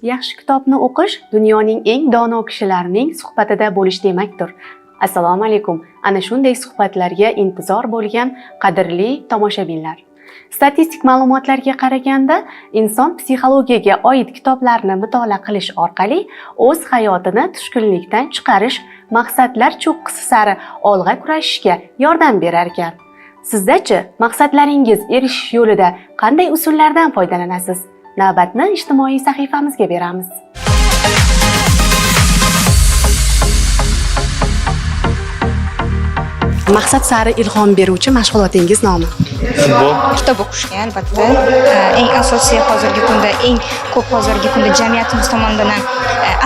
Yaxshi kitobni o'qish dunyoning eng dono kishilarining suhbatida bo'lish demakdir. Assalomu alaykum. Ana shunday suhbatlarga intizor bo'lgan qadrli tomoshabinlar. Statistik ma'lumotlarga qaraganda, inson psixologiyaga oid kitoblarni mutolaa qilish orqali o'z hayotini tushkunlikdan chiqarish, maqsadlar cho'qqisi sari olg'a kurashishga yordam berar ekan. Sizda-chi, maqsadlaringiz erishish yo'lida qanday usullardan foydalanasiz? Navbatni ijtimoiy sahifamizga beramiz. Maqsad sari ilhom beruvchi mashg'ulotingiz nomi? Futbol. Kitob o'qishga albatta. Eng asosiy hozirgi kunda jamiyatimiz tomonidan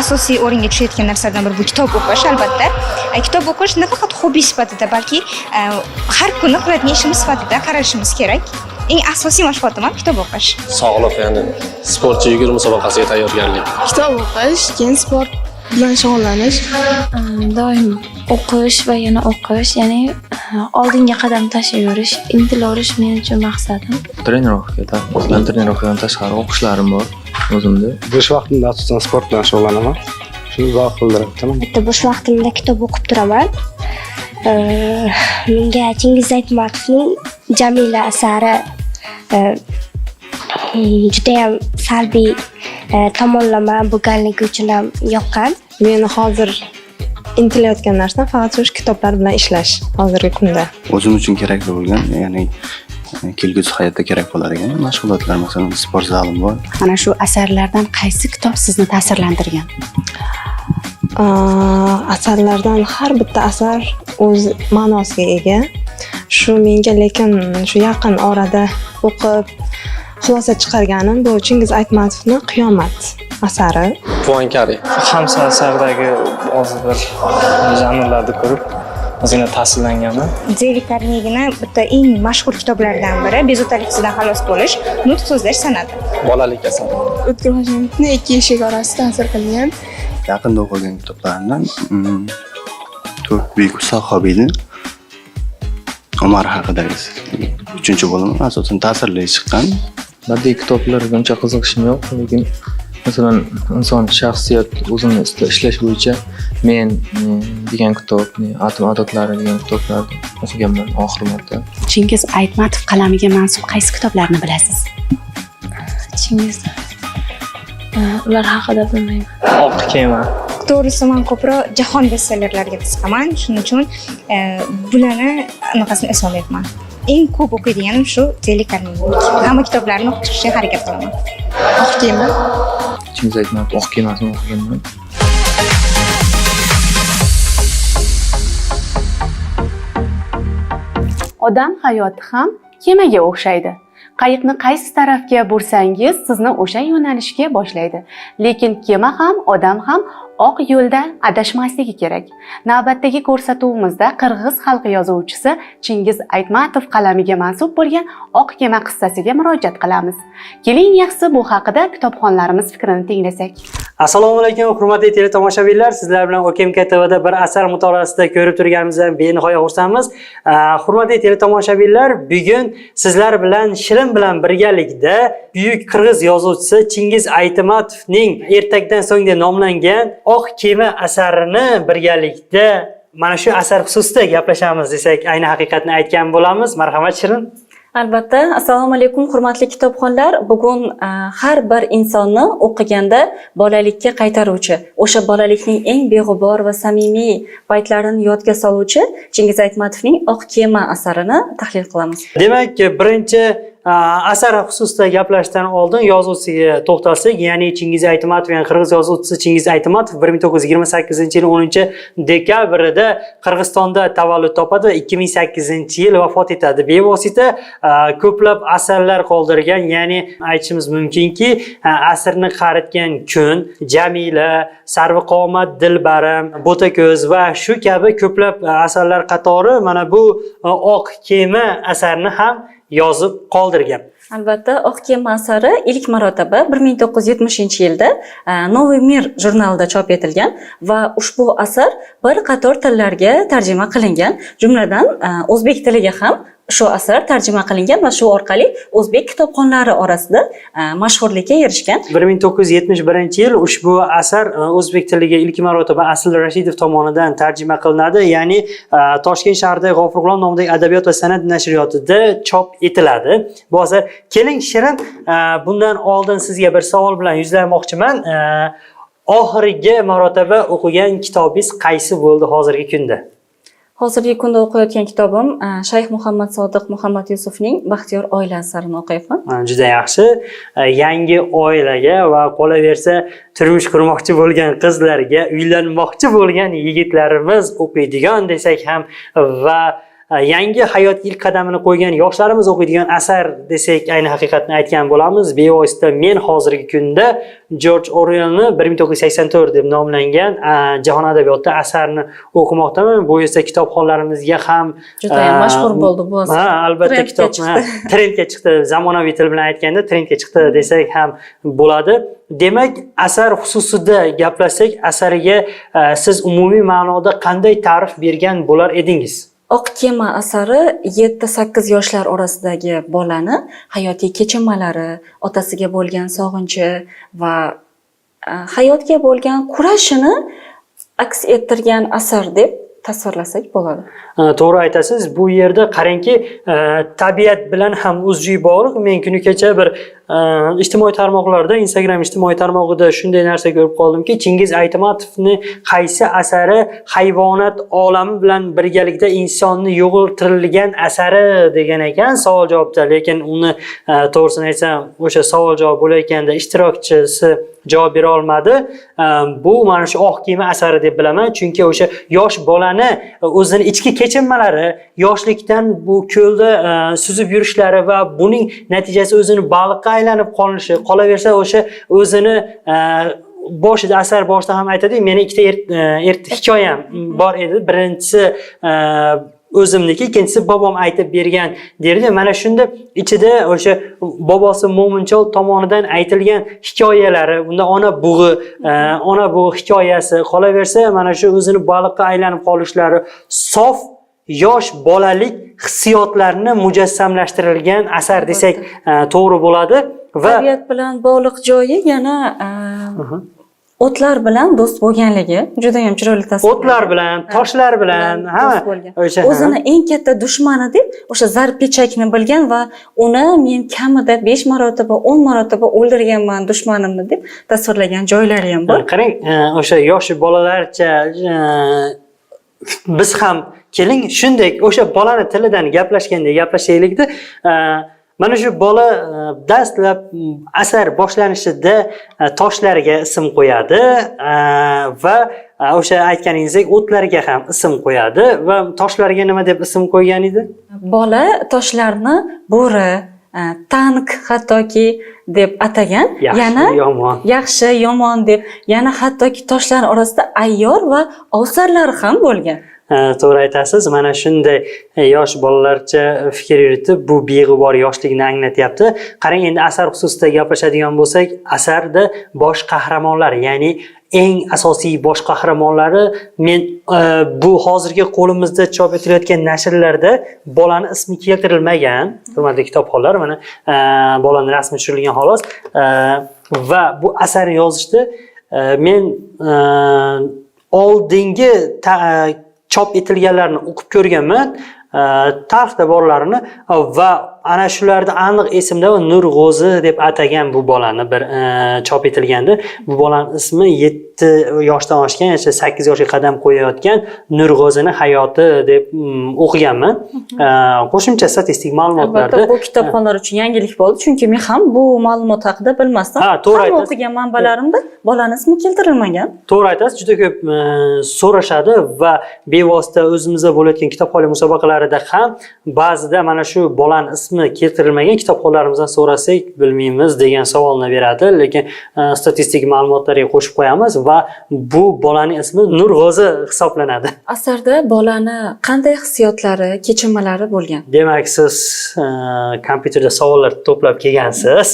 asosiy o'ringa tushayotgan narsalardan biri bu kitob o'qish albatta. Kitob o'qish nafaqat hobbi sifatida, balki har kuni qiladigan ishimiz sifatida qarashimiz kerak. Eng asosiy mashg'ulotim ham kitob o'qish. Sog'liq, ya'ni sportchi yugurish musobaqasiga tayyorgarlik. Kitob o'qish, keyin sport bilan shug'ullanish. Doim o'qish va yana o'qish, ya'ni oldinga qadam tashlayverish, intilaverish men uchun maqsadim. Trenirovkadan tashqari o'qishlarim bor o'zimda. Bo'sh vaqtimda asosan sport bilan shug'ullanaman. Shuni zavq qildiradi, tamom. Bitta bo'sh vaqtimda kitob o'qib turaman. Menga Chingiz Aytmatovning Jamila asari juda ham salbiy tomonlama bo'lganligi uchun ham yoqqan. Meni hozir intilayotgan narsam faqat shu kitoblar bilan ishlash hozirgi kunda. O'zim uchun kerak bo'lgan, ya'ni kelgusi hayotda kerak bo'ladigan mashg'ulotlar, masalan, sport zalim bor. Mana shu asarlardan qaysi kitob sizni ta'sirlantirgan? Asarlardan har bitta asar o'z ma'nosiga ega. Shu menga lekin shu yaqin orada o'qib xulosa chiqarganim bu Chingiz Aytmatovning Qiyomat asari. Puankari. Hamsa asaridagi ba'zi bir janrlarni ko'rib o'zimga ta'sirlanganman. Deyli Karnegina bitta eng mashhur kitoblaridan biri bezovtaliksidan xalos bo'lish, nutq so'zlash san'ati. Bolalik asari. O'tkir Hoshimovning Ikki eshik orasida ta'sir qilgan. Yaqinda o'qigan kitoblarimdan To'rt buyuk sahobiyni Umar haqidagi 3-bo'lim asosan ta'sirli chiqqan. Badiiy kitoblarga uncha qiziqishim yo'q, lekin masalan inson shaxsiyat o'zini ishlash bo'yicha men degan kitob, atom odatlari degan kitoblarni o'qiganman oxir marta. Chingiz Aytmatov qalamiga mansub qaysi kitoblarni bilasiz? Chingiz ular haqida bilmayman. Oq kema. To'g'risi men ko'proq jahon bestsellerlariga qiziqaman. Shuning uchun bularni anaqasini eslolmayman. Eng ko'p o'qiydiganim shu Deyli Karnegina. Hamma kitoblarini o'qib chiqishga harakat qilaman. Oq kema. Chingiz Aytmatov Oq kemasini o'qiganman. Odam hayoti ham kemaga o'xshaydi. Qayiqni qaysi tarafga bursangiz, sizni o'sha yo'nalishga boshlaydi. Lekin kema ham, odam ham oq yo'lda adashmasligi kerak. Navbatdagi ko'rsatuvimizda qirg'iz xalqi yozuvchisi Chingiz Aytmatov qalamiga mansub bo'lgan Oq kema qissasiga murojaat qilamiz. Keling, yaxshisi bu haqida kitobxonlarimiz fikrini tinglasak. Assalomu alaykum, hurmatli teletomoshabinlar. Sizlar bilan OKMK TVda bir asar mutolaasida ko'rib turganimizdan benihoya xursandmiz. Hurmatli teletomoshabinlar, bugun sizlar bilan Shirin bilan birgalikda buyuk qirg'iz yozuvchisi Chingiz Aytmatovning Ertakdan so'ng deb nomlangan Oq kema asarini birgalikda mana shu asar xususida gaplashamiz desak, ayni haqiqatni aytgan bo'lamiz. Marhamat Shirin. Albatta, assalomu alaykum hurmatli kitobxonlar. Bugun har bir insonni o'qiganda bolalikka qaytaruvchi, o'sha bolalikning eng beg'ubor va samimiy paytlarini yodga soluvchi Chingiz Aytmatovning Oq kema asarini tahlil qilamiz. Demak, birinchi asar xususida gaplashishdan oldin yozuvchisiga to'xtalsak, ya'ni Chingiz Aytmatov, ya'ni qirg'iz yozuvchisi Chingiz Aytmatov 1928-yil 10-dekabrida Qirg'izistonda tavallud topadi va 2008-yil vafot etadi. Bevosita ko'plab asarlar qoldirgan, ya'ni aytishimiz mumkinki, asrni qaritgan kun, Jamila, Sarviqomat, Dilbarim, Bo'tako'z va shu kabi ko'plab asarlar qatori mana bu Oq kema asarini ham yozib qoldirgan. Albatta, Oq kema asari ilk marotaba 1970-yilda Новый мир jurnalida chop etilgan va ushbu asar bir qator tillarga tarjima qilingan. Jumladan, o'zbek tiliga ham shu asar tarjima qilingan va shu orqali o'zbek kitobxonlari orasida mashhurlikka erishgan. 1971-yil ushbu asar o'zbek tiliga ilk marotaba Asl Rashidov tomonidan tarjima qilinadi, ya'ni Toshkent shahrida G'ofurg'ulom nomidagi adabiyot va san'at nashriyotida chop etiladi. Bu asar, keling Shirin, bundan oldin sizga bir savol bilan yuzlanmoqchiman. Oxirgi marotaba o'qigan kitobingiz qaysi bo'ldi hozirgi kunda? Hozirgi kunda o'qiyotgan kitobim Shayx Muhammad Sodiq Muhammad Yusufning Baxtiyor oila asarini o'qiyapman. Juda yaxshi. Yangi oilaga va qolaversa turmush qurmoqchi bo'lgan qizlarga, uylanmoqchi bo'lgan yigitlarimiz o'qiydigan desak ham va yangi hayot ilk qadamini qo'ygan yoshlarimiz o'qiydigan asar desak ayni haqiqatni aytgan bo'lamiz. Bevosita men hozirgi kunda George Orwellni 1984 deb nomlangan jahon adabiyotida asarni o'qimoqdaman. Bu esa kitobxonlarimizga ham juda ham mashhur bo'ldi bu asar. Albatta kitob trendga chiqdi. Zamonaviy til bilan aytganda trendga chiqdi desak ham bo'ladi. Demak, asar xususida gaplashsak, asariga siz umumiy ma'noda qanday ta'rif bergan bo'lar edingiz? Oq kema asari 7-8 yoshlar orasidagi bolani hayotiy kechinmalari, otasiga bo'lgan sog'inchi va hayotga bo'lgan kurashini aks ettirgan asar deb tasvirlasak bo'ladi. To'g'ri aytasiz. Bu yerda qarangki, tabiat bilan ham uzviy bog'liq. Men kuni kecha bir ijtimoiy tarmoqlarda, Instagram ijtimoiy tarmog'ida shunday narsa ko'rib qoldimki, Chingiz Aytmatovni qaysi asari hayvonot olami bilan birgalikda insonni yo'g'iltirilgan asari degan ekan savol javobda, lekin uni to'g'risini aytsam, o'sha savol javob bo'layotganda ishtirokchisi javob bera olmadi. Bu mana shu oq kema asari deb bilaman, chunki o'sha yosh bolani o'zini ichki kechinmalari, yoshlikdan bu ko'lda suzib yurishlari va buning natijasi o'zini baliqqa aylanib qolishi, qolaversa o'sha o'zini boshida asar boshida ham aytadi, meni ikkita hikoyam bor edi. Birinchisi o'zimniki, ikkinchisi bobom aytib bergan derdi. Mana shunda ichida o'sha bobosi Mo'minchol tomonidan aytilgan hikoyalari, unda ona bug'i hikoyasi, qolaversa mana shu o'zini baliqqa aylanib qolishlari, sof yosh bolalik hissiyotlarini mujassamlashtirilgan asar desak to'g'ri bo'ladi va tabiat bilan bog'liq joyi yana o'tlar bilan do'st bo'lganligi juda ham chiroyli tasvirlangan. O'tlar bilan, toshlar bilan, do'st bo'lgan. O'zini eng katta dushmani deb o'sha zar pechakni bilgan va uni men kamida 5 marotaba, 10 marotaba o'ldirganman dushmanimni deb tasvirlagan joylari ham bor. Qarang, o'sha yosh bolalarcha biz ham keling shunday o'sha bolani tilidan gaplashganda gaplashaylikda. Mana shu bola dastlab asar boshlanishida toshlarga ism qo'yadi va o'sha aytganingizdek o'tlarga ham ism qo'yadi va toshlarga nima deb ism qo'ygan edi? Bola toshlarni bo'ri, tank hattoki deb atagan, yana yaxshi, yomon deb, yana hattoki toshlar orasida ayyor va ovsarlar ham bo'lgan. To'g'ri aytasiz. Mana shunday yosh bolalarcha fikr yuritib, bu beg'ubor yoshlikni anglatyapti. Qarang, endi asar xususida gaplashadigan bo'lsak, asarda bosh qahramonlar, ya'ni eng asosiy bosh qahramonlari, men bu hozirgi qo'limizda chop etilayotgan nashrlarda bolani ismi keltirilmagan. Hurmatli kitobxonlar, mana bolaning rasmi tushirilgan xolos. Va bu asarni yozishda men oldingi chop etilganlarni o'qib ko'rganman, tarixda borlarini va ana shularda aniq esimda Nurg'o'zi deb atagan bu bolani bir chop etilganda. Bu bolaning ismi 7 yoshdan oshgan, 8 yoshga qadam qo'yayotgan Nurg'o'zini hayoti deb o'qiganman. Qo'shimcha statistik ma'lumotlarda bu kitobxonlar uchun yangilik bo'ldi, chunki men ham bu ma'lumot haqida bilmasdim. Ham o'qigan manbalarimda bolaning ismi keltirilmagan. To'g'ri aytasiz, juda ko'p so'rashadi va bevosita o'zimizda bo'layotgan kitobxonlik musobaqalarida ham ba'zida mana shu bolaning ismi ismi keltirilmagan kitobxonlarimizdan so'rasak bilmaymiz degan savolni beradi, lekin statistik ma'lumotlarga qo'shib qo'yamiz va bu bolaning ismi Nurg'o'zi hisoblanadi. Asarda bolani qanday hissiyotlari, kechinmalari bo'lgan? Demak, siz kompyuterda savollar to'plab kelgansiz.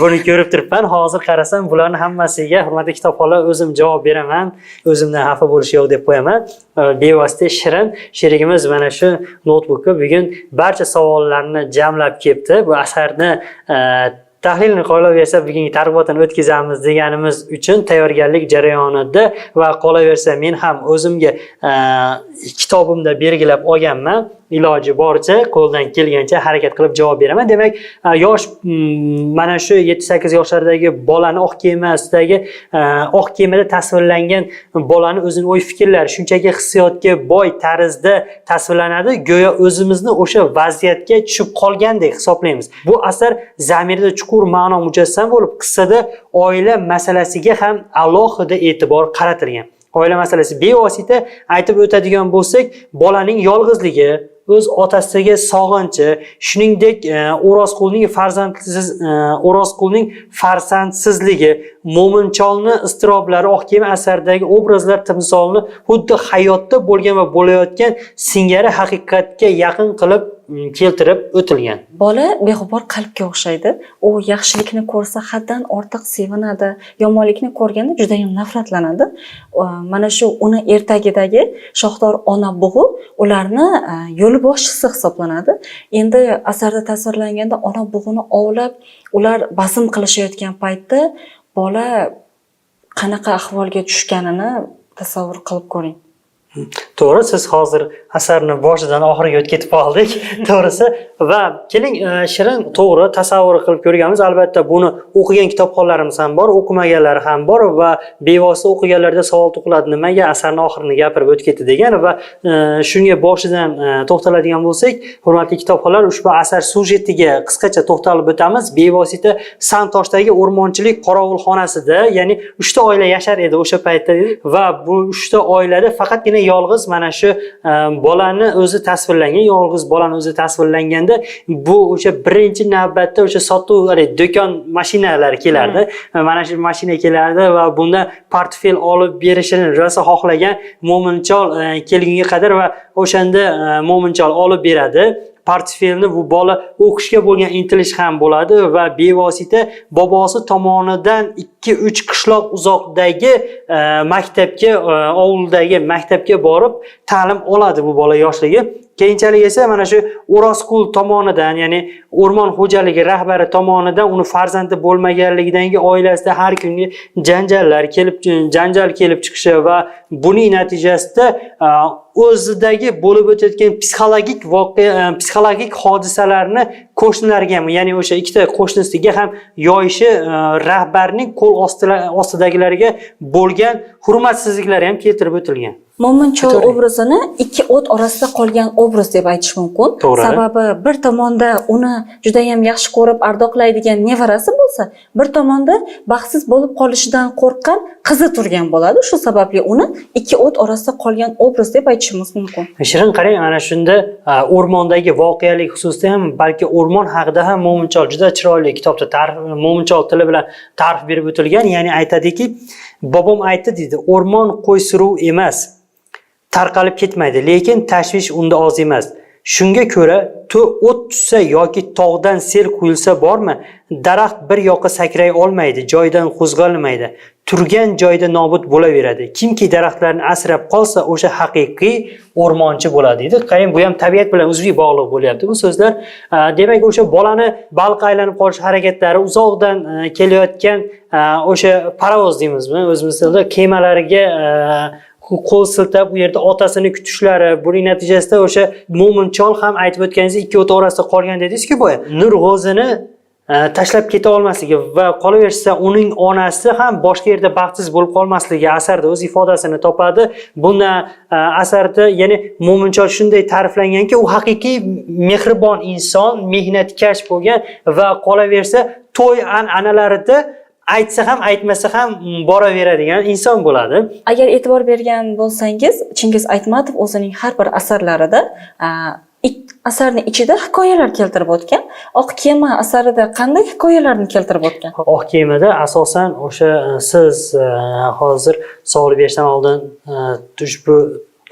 Buni ko'rib turibman. Hozir qarasam, bularning hammasiga hurmatli kitobxonlar o'zim javob beraman. O'zimdan xafa bo'lish yo'q deb qo'yaman. Bevosita Shirin sherigimiz mana shu notebookka bugun barcha savollarni jamlab kelibdi. Bu asarni tahlilni qolaversa bugungi targ'ibotni o'tkazamiz deganimiz uchun tayyorgarlik jarayonida va qolaversa men ham o'zimga kitobimda belgilab olganman. Iloji boricha qo'ldan kelgancha harakat qilib javob beraman. Demak, yosh mana shu 7-8 yoshlardagi bolani oq kemasidagi oq kemada tasvirlangan bolani o'zining o'y-fikrlari shunchaki hissiyotga boy tarzda tasvirlanadi, go'yo o'zimizni o'sha vaziyatga tushib qolgandek hisoblaymiz. Bu asar zamirida chuqur ma'no mujassam bo'lib, qissada oila masalasiga ham alohida e'tibor qaratilgan. Oila masalasi bevosita aytib o'tadigan bo'lsak, bolaning yolg'izligi, o'z otasiga sog'inchi, shuningdek O'rozqulning farzandsizligi, Mo'mincholni iztiroblari oq kema asaridagi obrazlar timsolini xuddi hayotda bo'lgan va bo'layotgan singari haqiqatga yaqin qilib keltirib o'tilgan. Bola beg'ubor qalbga o'xshaydi. U yaxshilikni ko'rsa haddan ortiq sevinadi, yomonlikni ko'rganda juda ham nafratlanadi. Mana shu uni ertagidagi shohdor ona bug'i ularni yo'l boshchisi hisoblanadi. Endi asarda tasvirlanganda ona bug'ini ovlab, ular bazm qilishayotgan paytda bola qanaqa ahvolga tushganini tasavvur qilib ko'ring. To'g'ri, siz hozir asarni boshidan oxiriga o'tib ketib qoldik, to'g'risi. Va keling, Shirin to'g'ri tasavvur qilib ko'rganmiz. Albatta buni o'qigan kitobxonlarimiz ham bor, o'qimaganlari ham bor va bevosita o'qiganlarda savol tug'iladi, nimaga asarning oxirini gapirib o'tib ketdi degan va shunga boshidan to'xtaladigan bo'lsak, hurmatli kitobxonlar, ushbu asar sujetiga qisqacha to'xtalib o'tamiz. Bevosita Santoshdagi o'rmonchilik qorovulxonasida, ya'ni 3 ta oila yashar edi o'sha paytda va bu 3 ta oilada faqatgina yolg'iz mana shu bolani o'zi tasvirlangan, yolg'iz bolani o'zi tasvirlanganda bu o'sha birinchi navbatda o'sha sotuv, do'kon mashinalari kelardi. Mana shu mashina kelardi va bunda portfel olib berishini rosa xohlagan Mo'minchol kelgunga qadar va o'shanda Mo'minchol olib beradi. Portfelni bu bola o'qishga bo'lgan intilish ham bo'ladi va bevosita bobosi tomonidan 2-3 qishloq uzoqdagi maktabga, ovuldagi maktabga borib ta'lim oladi bu bola yoshligi. Keyinchalik esa mana shu O'rozqul tomonidan, ya'ni o'rmon xo'jaligi rahbari tomonidan uni farzandi bo'lmaganligidan oilasida har kungi janjal kelib chiqishi va buning natijasida o'zidagi bo'lib o'tayotgan psixologik hodisalarni qo'shnilarga ham, ya'ni o'sha ikkita qo'shnisiga ham yoyishi rahbarning qo'l ostidagilarga bo'lgan hurmatsizliklari ham keltirib o'tilgan. Mo'minchol obrazini ikki o't orasida qolgan obraz deb aytish mumkin. Sababi bir tomonda uni juda ham yaxshi ko'rib ardoqlaydigan nevarasi bo'lsa, bir tomonda baxtsiz bo'lib qolishidan qo'rqqan qizi turgan bo'ladi. Shu sababli uni ikki o't orasida qolgan obraz deb aytishimiz mumkin. Shirin qarang, ana shunda o'rmondagi voqealik xususida ham, balki o'rmon haqida ham Mo'minchol juda chiroyli kitobda Mo'minchol tili bilan ta'rif berib o'tilgan. Ya'ni aytadiki, bobom aytdi deydi, o'rmon qo'y suruv emas, tarqalib ketmaydi, lekin tashvish unda oz emas. Shunga ko'ra, o't tushsa yoki tog'dan sel quyilsa bormi, daraxt bir yoqqa sakray olmaydi, joyidan qo'zg'almaydi, turgan joyda nobud bo'laveradi. Kimki daraxtlarni asrab qolsa, o'sha haqiqiy o'rmonchi bo'ladi deydi. Qarang, bu ham tabiat bilan uzviy bog'liq bo'lyapti bu so'zlar. Demak, o'sha bolani balqqa aylanib qolish harakatlari, uzoqdan kelayotgan o'sha parovoz deymizmi, o'zimiz tilda kemalariga qo'l siltab u yerda otasini kutishlari, buning natijasida o'sha Mo'minchol ham aytib o'tganingiz ikki o't orasida qolgan dedingiz-ku boya. Nurg'ozini tashlab keta olmasligi va qolaversa uning onasi ham boshqa yerda baxtsiz bo'lib qolmasligi asarda o'z ifodasini topadi. Bunda asarda ya'ni Mo'minchol shunday ta'riflanganki, u haqiqiy mehribon inson, mehnatkash bo'lgan va qolaversa to'y an'analarida aytsa ham aytmasa ham boraveradigan inson bo'ladi. Agar e'tibor bergan bo'lsangiz, Chingiz Aytmatov o'zining har bir asarlarida asarni ichida hikoyalar keltirib o'tgan. Oq kema asarida qanday hikoyalarni keltirib o'tgan? Oq kemada asosan o'sha siz hozir savol berishdan oldin ushbu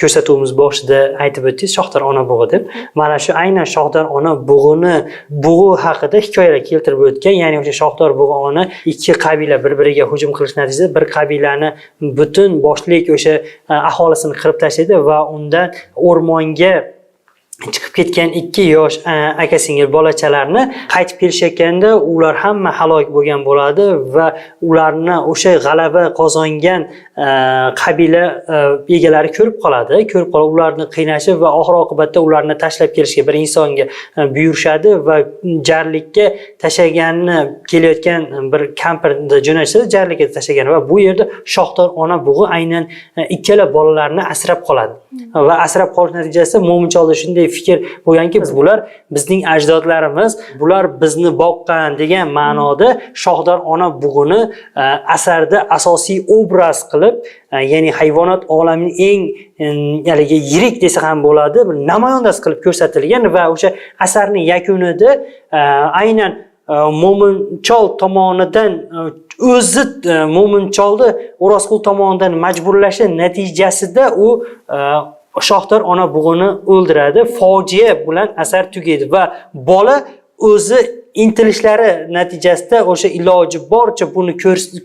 ko'rsatuvimiz boshida aytib o'tdingiz Shohdor ona bug'i deb. Mana shu aynan Shohdor ona bug'i haqida hikoyalar keltirib o'tgan. Ya'ni o'sha Shohdor bug'i ona ikki qabila bir-biriga hujum qilish natijasida bir qabilani butun boshlik o'sha aholisini qirib tashlaydi va undan o'rmonga chiqib ketgan 2 yosh aka-singil bolachalarni qaytib kelishayotganda ular hamma halok bo'lgan bo'ladi va ularni o'sha g'alaba qozongan qabila egalari ko'rib qoladi. Ko'rib qolib ularni qiynashi va oxir oqibatda ularni tashlab kelishga bir insonga buyurishadi va jarlikka tashaganni kelayotgan bir kampirni jo'natishadi, jarlikka tashagan va bu yerda Shohdor ona bug'i aynan ikkala bolalarni asrab qoladi. Va asrab qolish natijasida Mo'mincholda shunday fikr bo'lganki, bular bizning ajdodlarimiz, bular bizni boqqan degan ma'noda Shohdor ona bug'ini asarda asosiy obraz qilib, ya'ni hayvonot olamining eng yirik desa ham bo'ladi, namoyandasi qilib ko'rsatilgan va o'sha asarning yakunida aynan Mo'minchol tomonidan o'zi Mo'mincholni O'rozqul tomonidan majburlashi natijasida u Shohdor ona bug'ini o'ldiradi. Fojia bilan asar tugaydi va bola o'zi intilishlari natijasida o'sha iloji boricha buni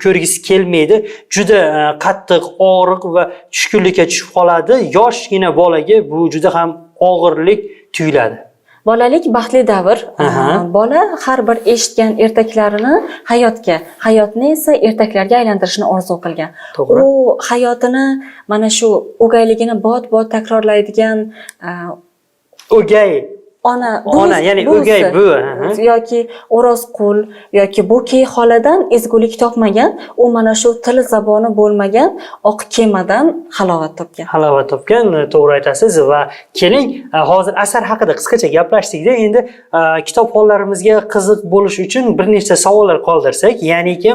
ko'rgisi kelmaydi. Juda qattiq og'riq va tushkunlikka tushib qoladi. Yoshgina bolaga bu juda ham og'irlik tuyuladi. Bolalik baxtli davr. Bola har bir eshitgan ertaklarini hayotga, hayotni esa ertaklarga aylantirishni orzu qilgan. U hayotini mana shu o'gayligini bot-bot takrorlaydigan o'gay ona ya'ni o'gay buvi yoki O'rozqul yoki Bo'key xoladan ezgulik topmagan, u mana shu til zaboni bo'lmagan oq kemadan halovat topgan. Halovat topgan, to'g'ri aytasiz va keling hozir asar haqida qisqacha gaplashdik-da. Endi kitobxonlarimizga qiziq bo'lish uchun bir nechta savollar qoldirsak, ya'niki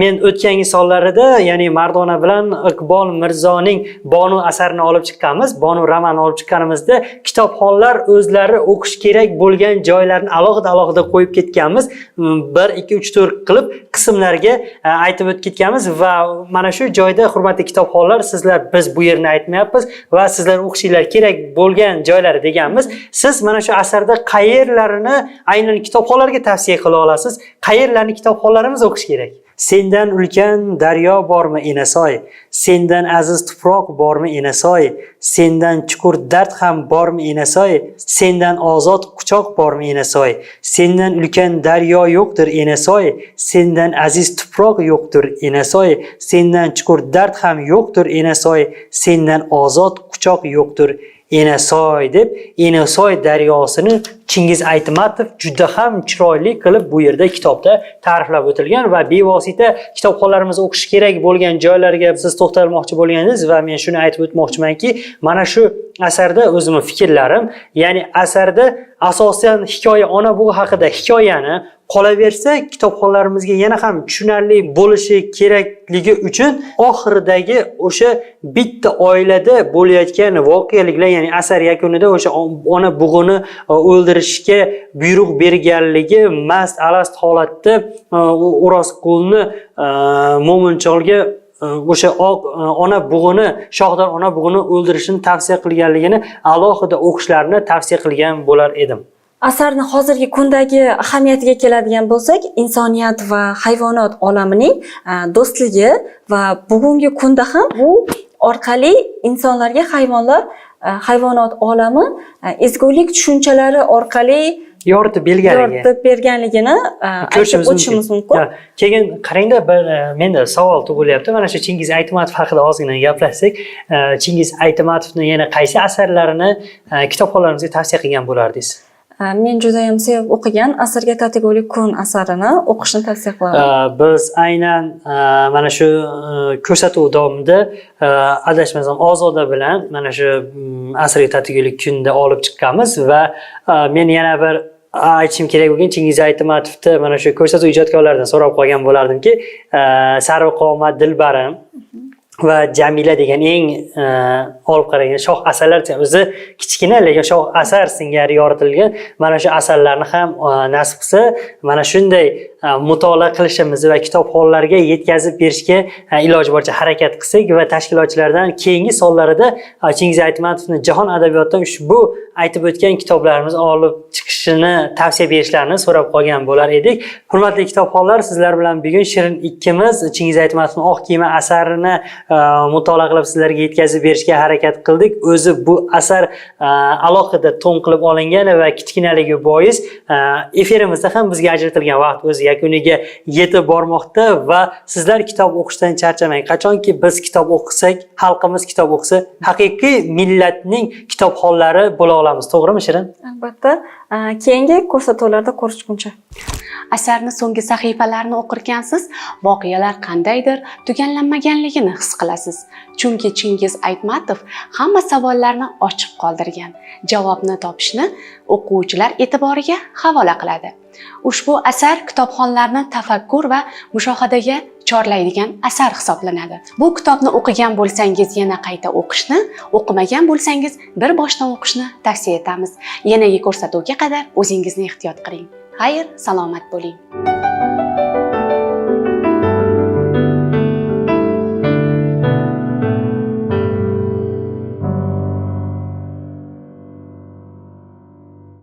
men o'tgangi sonlarida, ya'ni Mardona bilan Iqbol Mirzoning Bonu asarini olib chiqqanmiz, Bonu romanini olib chiqqanimizda kitobxonlar o'zlari o'qish kerak bo'lgan joylarni alohida qo'yib ketganmiz. 1 2 3 4 qilib qismlarga aytib o'tib ketganmiz va mana shu joyda hurmatli kitobxonlar, sizlar biz bu yerni aytmayapmiz va sizlar o'qishinglar kerak bo'lgan joylari deganmiz. Siz mana shu asarda qayerlarini aynan kitobxonlarga tavsiya qila olasiz? Qayerlarni kitobxonlarimiz o'qish kerak? Sendan ulkan daryo bormi Enasoy? Sendan aziz tuproq bormi Enasoy? Sendan chuqur dard ham bormi Enasoy? Sendan ozod quchoq bormi Enasoy? Sendan ulkan daryo yo'qdir Enasoy? Sendan aziz tuproq yo'qdir Enasoy? Sendan chuqur dard ham yo'qdir Enasoy? Sendan ozod quchoq yo'qdir Enasoy deb Enasoy daryosini Chingiz Aytmatov juda ham chiroyli qilib bu yerda kitobda ta'riflab o'tilgan va bevosita kitobxonlarimiz o'qish kerak bo'lgan joylarga siz to'xtalmoqchi bo'lganingiz va men shuni aytib o'tmoqchimanki, mana shu asarda o'zimning fikrlarim, ya'ni asarda asosan hikoya ona bug'i haqida hikoyani qolaversa kitobxonlarimizga yana ham tushunarli bo'lishi kerakligi uchun oxiridagi o'sha bitta oilada bo'layotgan voqeliklar, ya'ni asar yakunida o'sha ona bug'ini o'ldirishga buyruq berganligi mast alast holatda O'rozqulni Mo'mincholga o'sha ona bug'ini, Shohdor ona bug'ini o'ldirishini tavsiya qilganligini alohida o'qishlarni tavsiya qilgan bo'lar edim. Asarni hozirgi kundagi ahamiyatiga keladigan bo'lsak, insoniyat va hayvonot olamining do'stligi va bugungi kunda ham bu orqali insonlarga hayvonot olami ezgulik tushunchalari orqali yoritib berganligini aytib o'tishimiz mumkin. Keyin qarangda, menda savol tug'ilyapti. Mana shu Chingiz Aytmatov haqida ozgina gaplashsak, Chingiz Aytmatovning yana qaysi asarlarini kitobxonlarimizga tavsiya qilgan bo'lardingiz? Men juda ham sevib o'qigan Asrga tatigulik kun asarini o'qishni tavsiya qilaman. Biz aynan mana shu ko'rsatuv davomida adashmasam Ozoda bilan mana shu Asrga tatigulik kunda olib chiqqanmiz va men yana bir aytishim kerak bo'lgan Chingiz Aytmatovni mana shu ko'rsatuv ijodkorlaridan so'rab qolgan bo'lardimki, Sarvqomat Dilbarim va Jamila degan eng olib qaragan shoh asarlar o'zi kichkina lekin shoh asar singari yoritilgan. Mana shu asarlarni ham nasib qilsa mana shunday mutolaa qilishimizni va kitobxonlarga yetkazib berishga iloji boricha harakat qilsak va tashkilotchilardan keyingi sonlarida Chingiz Aytmatovning jahon adabiyotidan ushbu aytib o'tgan kitoblarimiz olib chiqishini tavsiya berishlarini so'rab qolgan bo'lar edik. Hurmatli kitobxonlar, sizlar bilan bugun Shirin ikkimiz Chingiz Aytmatovning Oq kiyima asarini mutolaa qilib sizlarga yetkazib berishga harakat qildik. O'zi bu asar alohida to'n qilib olingan va kichkinaligi bois efirimizda ham bizga ajratilgan vaqt o'zi yakuniga yetib bormoqda va sizlar kitob o'qishdan charchamang. Qachonki biz kitob o'qisak, xalqimiz kitob o'qisa, haqiqiy millatning kitobxonlari bo'la olamiz. To'g'rimi, Shirin? Albatta. Keyingi ko'rsatuvlarda ko'rishguncha. Asarni so'nggi sahifalarini o'qirkansiz, voqealar qandaydir tugallanmaganligini his qilasiz. Chunki Chingiz Aytmatov hamma savollarni ochiq qoldirgan. Javobni topishni o'quvchilar e'tiboriga havola qiladi. Ushbu asar kitobxonlarni tafakkur va mushohadaga chorlaydigan asar hisoblanadi. Bu kitobni o'qigan bo'lsangiz yana qayta o'qishni, o'qimagan bo'lsangiz bir boshdan o'qishni tavsiya etamiz. Yanagi ko'rsatuvga qadar o'zingizni ehtiyot qiling. Xayr, salomat bo'ling.